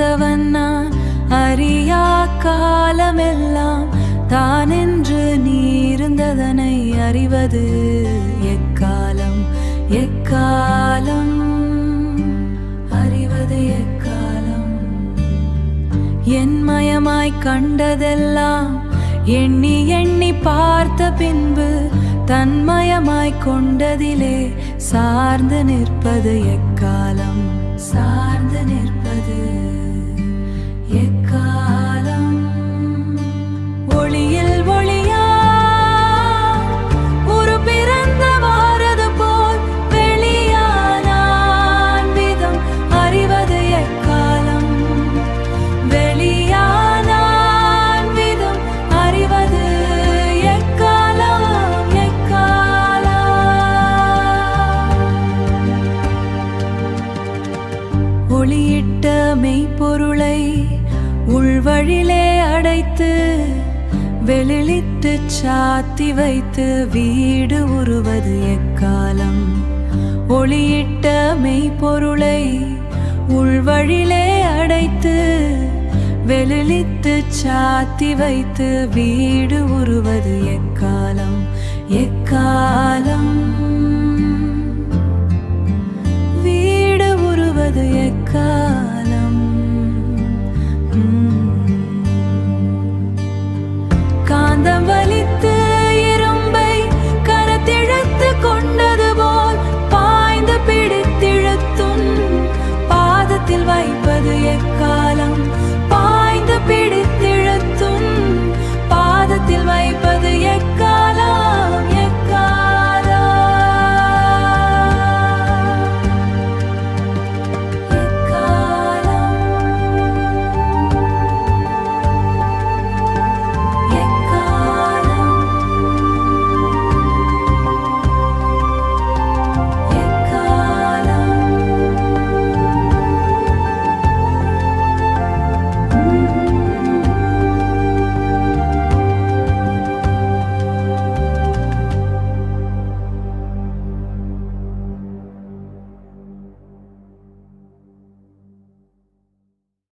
அறிந்தவன் நான் அறியா காலமெல்லாம் தானென்று நீ இருந்ததனை அறிவது எக்காலம் எக்காலம் அறிவது எக்காலம். என் மயமாய் கண்டதெல்லாம் எண்ணி எண்ணி பார்த்த பின்பு தன்மயமாய் கொண்டதிலே சார்ந்து நிற்பது எக்காலம் சார்ந்து நிற்பது எக்காலம். ஒளியில் ஒளியா ஒரு பிறந்த வாரது போல் வெளியானான் விதம் அறிவது எக்காலம் வெளியானான் விதம் அறிவது எக்காலம் எக்காலம். ஒளியிட்ட மெய்ப்பொருளை உள்வழிலே அடைத்து வெளியிட்டு சாத்தி வைத்து வீடு உருவது எக்காலம். ஒளியிட்ட மெய்ப்பொருளை உள்வழிலே அடைத்து வெளியிட்டு சாத்தி வைத்து வீடு உருவது எக்காலம் எக்காலம் வீடு உருவது எக்காலம்.